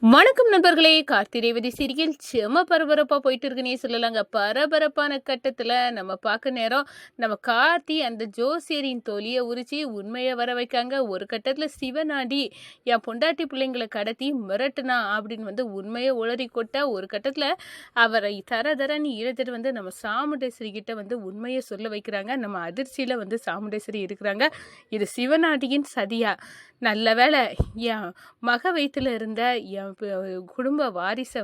வணக்கம் நண்பர்களே, கார்த்தி ரேவதி சீரியல் செம பரபரப்பா போயிட்டு இருக்குன்னே சொல்லலாங்க. பரபரப்பான கட்டத்துல நம்ம பார்க்க நேரம் நம்ம கார்த்தி அந்த ஜோசியரின் தொலியை உரிச்சு உண்மையை வர வைக்காங்க. ஒரு கட்டத்துல சிவனாண்டி என் பொண்டாட்டி பிள்ளைங்களை கடத்தி மிரட்டுனா அப்படின்னு உண்மையை உளறி கொட்ட, ஒரு கட்டத்துல அவரை தரன்னு இழுத்துட்டு நம்ம சாமுண்டேஸ்வரி கிட்ட உண்மையை சொல்ல வைக்கிறாங்க. நம்ம அதிர்ச்சியில சாமுண்டேஸ்வரி இருக்கிறாங்க. இது சிவனாண்டியின் சதியா? நல்ல வேலை என் மக வயிற்றுல இருந்த என் குடும்ப வாரிசை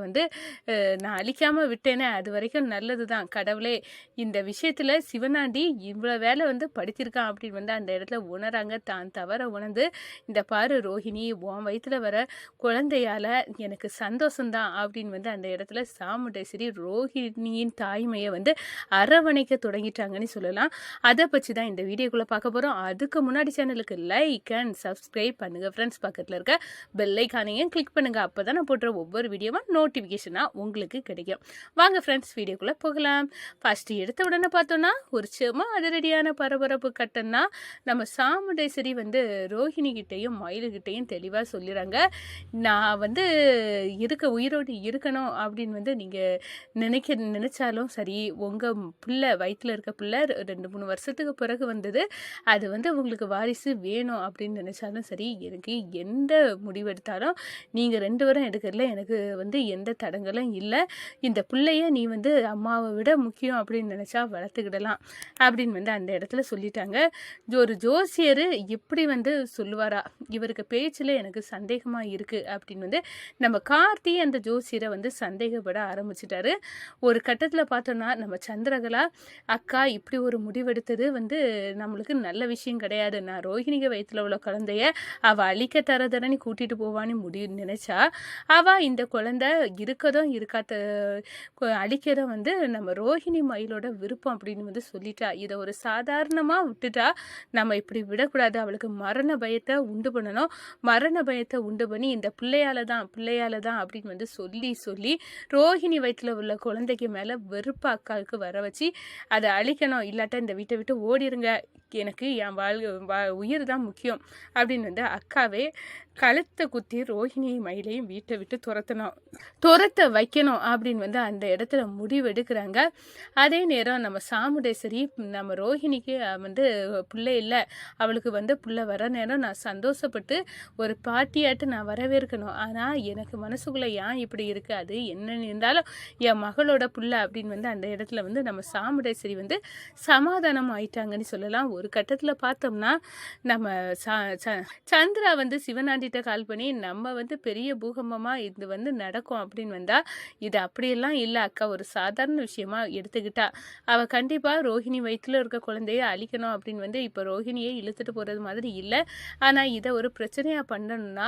நான் அழிக்காமல் விட்டேனே, அது வரைக்கும் நல்லது தான். கடவுளே, இந்த விஷயத்தில் சிவனாண்டி இவ்வளோ வேலை படிச்சிருக்கான் அப்படின்னு அந்த இடத்துல உணராங்க. தான் தவற உணர்ந்து, இந்த பாரு ரோஹிணி, உன் வயிற்றுல வர குழந்தையால் எனக்கு சந்தோஷம்தான் அப்படின்னு அந்த இடத்துல சாமுண்டேஸ்வரி ரோஹிணியின் தாய்மையை அரவணைக்க தொடங்கிட்டாங்கன்னு சொல்லலாம். அதை பற்றி தான் இந்த வீடியோக்குள்ளே பார்க்க போகிறோம். அதுக்கு முன்னாடி சேனலுக்கு லைக் அண்ட் சப்ஸ்கிரைப் பண்ணுங்கள் ஃப்ரெண்ட்ஸ். பக்கத்தில் இருக்க பெல் ஐக்கானையும் கிளிக் பண்ணுங்கள். அப்போ தான் நான் போடுற ஒவ்வொரு வீடியோவும் நோட்டிஃபிகேஷனாக உங்களுக்கு கிடைக்கும். வாங்க ஃப்ரெண்ட்ஸ், வீடியோக்குள்ளே போகலாம். ஃபஸ்ட்டு எடுத்த உடனே பார்த்தோன்னா ஒரு செம அதிரடியான பரபரப்பு கட்டன்னா நம்ம சாமுண்டேஸ்வரி ரோஹிணிகிட்டையும் மயிலுகிட்டையும் தெளிவாக சொல்லிடுறாங்க. நான் உயிரோடு இருக்கணும் அப்படின்னு நீங்கள் நினச்சாலும் சரி, உங்கள் பிள்ளை வயிற்றில் இருக்க பிள்ளை 2-3 வருஷத்துக்கு பிறகு வந்தது, அது உங்களுக்கு வாரிசு வேணும் அப்படின்னு நினச்சாலும் சரி, எனக்கு எந்த முடிவெடுத்தாலும் நீங்கள் 2 பேரும் எடுக்கிறதுல எனக்கு எந்த தடங்களும் இல்லை. இந்த பிள்ளைய நீ அம்மாவை விட முக்கியம் அப்படின்னு நினச்சா வளர்த்துக்கிடலாம் அப்படின்னு அந்த இடத்துல சொல்லிட்டாங்க. ஒரு ஜோசியர் இப்படி சொல்லுவாரா? இவருக்கு பேச்சில் எனக்கு சந்தேகமாக இருக்குது அப்படின்னு நம்ம கார்த்தி அந்த ஜோசியரை சந்தேகப்பட ஆரம்பிச்சிட்டாரு. ஒரு கட்டத்தில் பார்த்தோன்னா நம்ம சந்திரகலா அக்கா இப்படி ஒரு முடிவெடுத்தது நம்மளுக்கு நல்ல விஷயம் கிடையாது. நான் ரோஹிணிக வயிற்றுல உள்ள குழந்தைய அவள் அழிக்க தரதரன்னு கூட்டிகிட்டு போவான்னு நினச்சா, அவள் இந்த குழந்தை இருக்கதும் இருக்காத அழிக்கதும் நம்ம ரோஹிணி மயிலோட விருப்பம் அப்படின்னு சொல்லிட்டா. இதை ஒரு சாதாரணமாக விட்டுட்டா. நம்ம இப்படி விடக்கூடாது. அவளுக்கு மரண பயத்தை உண்டு பண்ணணும். மரண பயத்தை உண்டு பண்ணி இந்த பிள்ளையால தான் அப்படின்னு சொல்லி ரோஹிணி வயிற்றுல உள்ள குழந்தைக்கு மேலே வெறுப்பு அக்காவுக்கு வர வச்சு அதை அழிக்கணும். இல்லாட்டா இந்த வீட்டை விட்டு ஓடிருங்க, எனக்கு என் உயிர் தான் முக்கியம் அப்படின்னு அக்காவே கழுத்தை குத்தி ரோஹிணி மயிலையும் வீட்டை விட்டு துரத்த வைக்கணும் அப்படின்னு அந்த இடத்துல முடிவெடுக்கிறாங்க. அதே நேரம் நம்ம சாமுண்டேஸ்வரி நம்ம ரோஹிணிக்கு பிள்ளை இல்லை, அவளுக்கு பிள்ளை வர நேரம் நான் சந்தோஷப்பட்டு ஒரு பாட்டியாட்டு நான் வரவேற்கணும். ஆனால் எனக்கு மனசுக்குள்ளே ஏன் இப்படி இருக்குது, அது என்னன்னு இருந்தாலும் என் மகளோட பிள்ளை அப்படின்னு அந்த இடத்துல நம்ம சாமுண்டேஸ்வரி சமாதானம் ஆயிட்டாங்கன்னு சொல்லலாம். ஒரு கட்டத்தில் பார்த்தோம்னா நம்ம சந்திரா சிவனாண்டிட்ட கால் பண்ணி நம்ம பெரிய பூகம்பமாக இது நடக்கும் அப்படின்னு இது அப்படியெல்லாம் இல்லை அக்கா, ஒரு சாதாரண விஷயமா எடுத்துக்கிட்டா. அவள் கண்டிப்பாக ரோஹிணி வயிற்றுல இருக்க குழந்தைய அழிக்கணும் அப்படின்னு இப்போ ரோஹிணியை இழுத்துட்டு போகிறது மாதிரி இல்லை. ஆனால் இதை ஒரு பிரச்சனையாக பண்ணணும்னா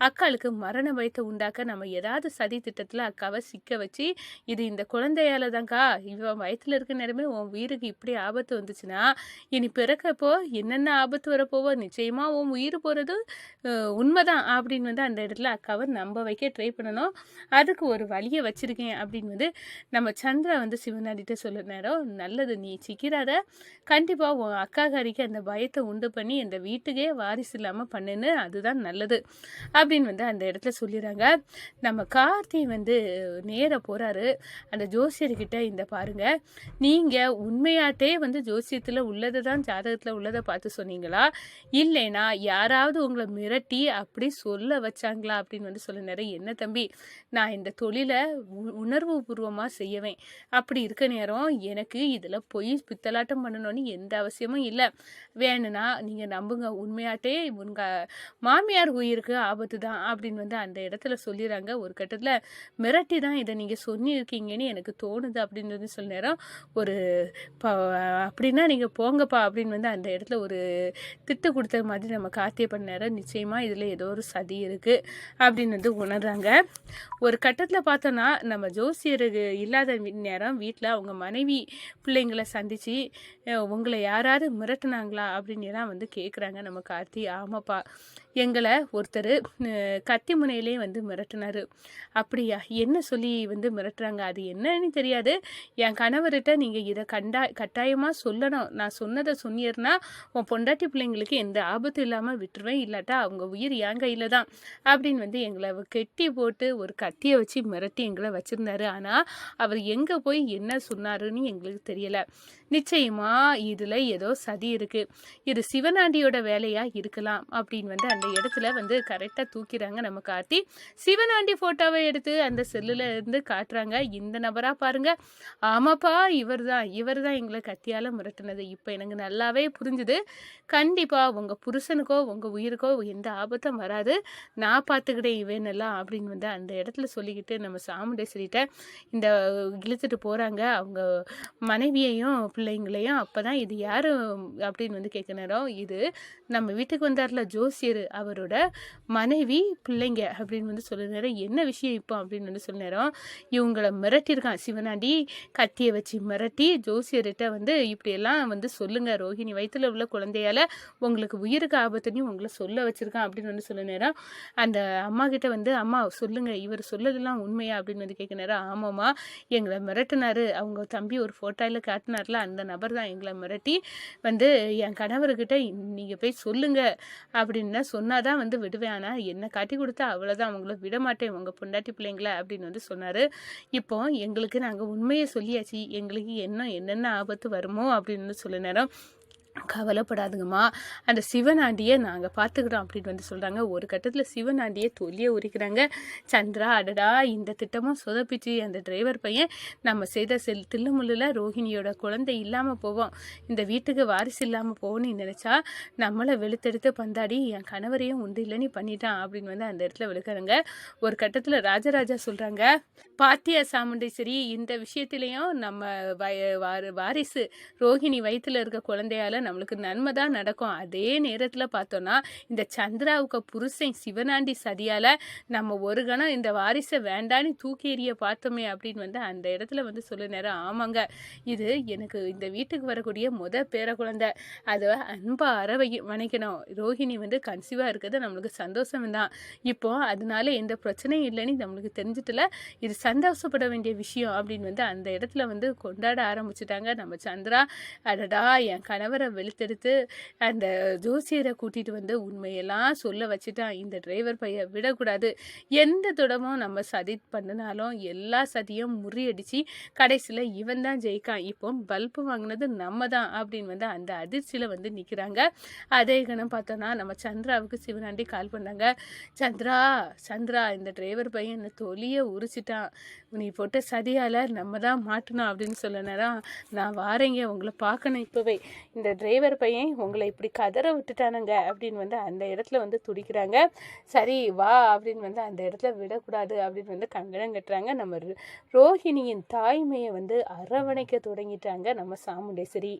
அக்காளுக்கு மரண பயத்தை உண்டாக்க நம்ம ஏதாவது சதி திட்டத்தில் அக்காவை சிக்க வச்சு, இது இந்த குழந்தையால தான்க்கா, இவன் வயிற்றுல இருக்க நேரமே உன் உயிருக்கு இப்படி ஆபத்து வந்துச்சுன்னா இனி பிறக்கப்போ என்னென்ன ஆபத்து வரப்போவோ, நிச்சயமாக உன் உயிர் போகிறது உண்மைதான் அப்படின்னு அந்த இடத்துல அக்காவை நம்ப வைக்க ட்ரை பண்ணணும். அதுக்கு ஒரு வழியை வச்சுருக்கேன் அப்படின்னு நம்ம சந்திரா சிவனாடிட்ட சொல்ல நேரம், நல்லது, நீ சிக்கிறாத, கண்டிப்பாக உன் அக்காக்காரிக்கு அந்த பயத்தை உண்டு பண்ணி இந்த வீட்டுக்கே வாரிசு இல்லாமல் பண்ணுன்னு, அதுதான் நல்லது அப்படின்னு அந்த இடத்துல சொல்லிடுறாங்க. நம்ம கார்த்தி நேராக போகிறாரு அந்த ஜோசியர்கிட்ட. இந்த பாருங்க, நீங்கள் உண்மையாட்டே ஜோசியத்தில் உள்ளதை தான் ஜாதகத்தில் உள்ளதை பார்த்து சொன்னீங்களா, இல்லைனா யாராவது உங்களை மிரட்டி அப்படி சொல்ல வச்சாங்களா அப்படின்னு சொல்ல நேரம், என்ன தம்பி, நான் இந்த தொழிலை உணர்வு பூர்வமாக செய்யவேன். அப்படி இருக்க நேரம் எனக்கு இதில் போய் பித்தலாட்டம் பண்ணணும்னு எந்த அவசியமும் இல்லை. வேணும்னா நீங்கள் நம்புங்க, உண்மையாட்டே உங்கள் மாமியார் உயிருக்கு ஆபத்து தான் அப்படின்னு அந்த இடத்துல சொல்லிடுறாங்க. ஒரு கட்டத்தில் மிரட்டி தான் இதை நீங்கள் சொல்லியிருக்கீங்கன்னு எனக்கு தோணுது அப்படின்னு சொல்ல நேரம், ஒரு அப்படின்னா நீங்கள் போங்கப்பா அப்படின்னு அந்த இடத்துல ஒரு திட்டு கொடுத்த மாதிரி நம்ம கார்த்தியை பண்ண நேரம், நிச்சயமாக இதில் ஏதோ ஒரு சதி இருக்குது அப்படின்னு உணர்றாங்க. ஒரு கட்டத்தில் பார்த்தோன்னா நம்ம ஜோசியருக்கு இல்லாத நேரம் வீட்டில் அவங்க மனைவி பிள்ளைங்களை சந்தித்து, உங்களை யாராவது மிரட்டினாங்களா அப்படின்னு கேட்குறாங்க நம்ம கார்த்தி. ஆமாப்பா, எங்களை ஒருத்தர் கத்தி முனையிலே வந்து மிரட்டினாரு. அப்படியா? என்ன சொல்லி வந்து மிரட்டுறாங்க? அது என்னன்னு தெரியாது. என் கணவர்கிட்ட நீங்கள் இதை கட்டாயமாக சொல்லணும். நான் சொன்னதை சொன்னீர்னா உன் பொண்டாட்டி பிள்ளைங்களுக்கு எந்த ஆபத்தும் இல்லாமல் விட்டுருவேன். இல்லாட்டா அவங்க உயிர் என் கையில் தான் அப்படின்னு வந்து எங்களை கெட்டி போட்டு ஒரு கத்தியை வச்சு மிரட்டி எங்களை வச்சுருந்தாரு. ஆனால் அவர் எங்கே போய் என்ன சொன்னாருன்னு எங்களுக்கு தெரியலை. நிச்சயமா இதில் ஏதோ சதி இருக்குது. இது சிவனாண்டியோட வேலையாக இருக்கலாம் அப்படின்னு வந்து அந்த இடத்துல வந்து கரெக்டாக தூக்கிறாங்க நம்ம கார்த்தி. சிவனாண்டி ஃபோட்டோவை எடுத்து அந்த செல்லில் இருந்து காட்டுறாங்க. இந்த நபரா பாருங்க, ஆமாப்பா இவர் தான் எங்களை கத்தியால் மிரட்டினது. இப்போ எனக்கு நல்லாவே புரிஞ்சுது. கண்டிப்பாக உங்கள் புருஷனுக்கோ உங்கள் உயிருக்கோ எந்த ஆபத்தும் வராது, நான் பார்த்துக்கிட்டேன் இவனெல்லாம் அப்படின்னு வந்து அந்த இடத்துல சொல்லிக்கிட்டு நம்ம சாமுண்டேஸ்வரிகிட்ட இந்த இழுத்துட்டு போகிறாங்க அவங்க மனைவியையும் பிள்ளைங்களையும். அப்போ தான் இது யார் அப்படின்னு வந்து கேட்க நேரம், இது நம்ம வீட்டுக்கு வந்தார்ல ஜோசியர், அவரோட மனைவி பிள்ளைங்க அப்படின்னு வந்து சொல்ல நேரம், என்ன விஷயம் இப்போ அப்படின்னு வந்து சொல்ல நேரம், இவங்களை மிரட்டியிருக்கான் சிவனாண்டி. கத்தியை வச்சு மிரட்டி ஜோசியர்கிட்ட வந்து இப்படியெல்லாம் வந்து சொல்லுங்க, ரோஹிணி வயிற்றுல உள்ள குழந்தையால உங்களுக்கு உயிருக்கு ஆபத்துன்னு உங்களை சொல்ல வச்சிருக்கான் அப்படின்னு வந்து சொல்ல நேரம், அந்த அம்மா கிட்ட வந்து அம்மா சொல்லுங்க, இவர் சொல்லதெல்லாம் உண்மையா அப்படின்னு வந்து கேட்க நேரம், ஆமாம்மா எங்களை மிரட்டினாரு, அவங்க தம்பி ஒரு ஃபோட்டோவில் காட்டினார்ல அந்த நபர் தான் எங்களை மிரட்டி வந்து என் கணவர்கிட்ட நீங்கள் போய் சொல்லுங்க அப்படின்னு சொன்னாதான் வந்து விடுவேன், ஆனால் என்னை காட்டி கொடுத்தா அவ்வளோதான், அவங்கள விட மாட்டேன் உங்கள் பொண்டாட்டி பிள்ளைங்கள அப்படின்னு வந்து சொன்னார். இப்போ எங்களுக்கு நாங்கள் உண்மையை சொல்லியாச்சு, எங்களுக்கு என்னென்ன ஆபத்து வருமோ அப்படின்னு சொல்ல நேரம், கவலைப்படாதுங்கம்மா, அந்த சிவனாண்டியை நாங்கள் பார்த்துக்கிறோம் அப்படின்னு வந்து சொல்கிறாங்க. ஒரு கட்டத்தில் சிவனாண்டியை தொல்லியை உரிக்கிறாங்க. சந்திரா, அடடா இந்த திட்டமும் சொதப்பிச்சு, அந்த டிரைவர் பையன் நம்ம செய்த தில்லுமுள்ளில் ரோஹிணியோட குழந்தை இல்லாமல் போவோம், இந்த வீட்டுக்கு வாரிசு இல்லாமல் போவோன்னு நினச்சா நம்மளை வெளுத்தெடுத்து பந்தாடி என் கணவரையும் உண்டு இல்லைன்னு பண்ணிட்டான் அப்படின்னு வந்து அந்த இடத்துல விழுக்கிறாங்க. ஒரு கட்டத்தில் ராஜராஜா சொல்கிறாங்க, பாத்தியா சாமுண்டேஸ்வரி, இந்த விஷயத்துலேயும் நம்ம வாரிசு ரோஹிணி வயிற்றுல இருக்க குழந்தையால நம்மளுக்கு நன்மை தான் நடக்கும். அதே நேரத்தில் பார்த்தோன்னா இந்த சந்திராவுக்கு புருஷன் சிவனாண்டி சதியால் நம்ம ஒரு கணம் இந்த வாரிசை வேண்டான்னு தூக்கி எறிய பார்த்தோமே அப்படின்னு வந்து அந்த இடத்துல வந்து சொல்ல நேரம், ஆமாங்க இது எனக்கு இந்த வீட்டுக்கு வரக்கூடிய பேர குழந்தை, அதை அன்பாக வணைக்கணும். ரோஹிணி வந்து கன்சீவாக இருக்கிறது நம்மளுக்கு சந்தோஷம் தான். இப்போ அதனால எந்த பிரச்சனையும் இல்லைன்னு நம்மளுக்கு தெரிஞ்சிட்டல, இது சந்தோஷப்பட வேண்டிய விஷயம் அப்படின்னு வந்து அந்த இடத்துல வந்து கொண்டாட ஆரம்பிச்சுட்டாங்க நம்ம சந்திரா. அடடா என் கணவரை வெளுத்தெடுத்து அந்த ஜோசியரை கூட்டிகிட்டு வந்து உண்மையெல்லாம் சொல்ல வச்சுட்டான், இந்த டிரைவர் பையன் விடக்கூடாது, எந்த தொடமும் நம்ம சதி பண்ணினாலும் எல்லா சதியும் முறியடிச்சு கடைசியில் இவன் தான் ஜெயிக்கான், இப்போ பல்பு வாங்கினது நம்ம தான் அப்படின்னு வந்து அந்த அதிர்ச்சியில் வந்து நிற்கிறாங்க. அதே கணம் பார்த்தோன்னா நம்ம சந்திராவுக்கு சிவனாண்டி கால் பண்ணாங்க. சந்திரா இந்த டிரைவர் பையன் என்னை தொலியை உரிச்சிட்டான், நீ போட்ட சதியால் நம்ம தான் மாட்டணும் அப்படின்னு சொல்ல நேரம், நான் வாரேங்க உங்களை பார்க்கணும் இப்போவே, இந்த டிரைவர் பையன் உங்களை இப்படி கதற விட்டுட்டானுங்க அப்படின்னு வந்து அந்த இடத்துல வந்து துடிக்கிறாங்க. சரி வா அப்படின்னு வந்து அந்த இடத்துல விடக்கூடாது அப்படின்னு வந்து கங்கணம் கட்டுறாங்க. நம்ம ரோஹிணியின் தாய்மையை வந்து அரவணைக்க தொடங்கிட்டாங்க நம்ம சாமுண்டேஸ்வரி.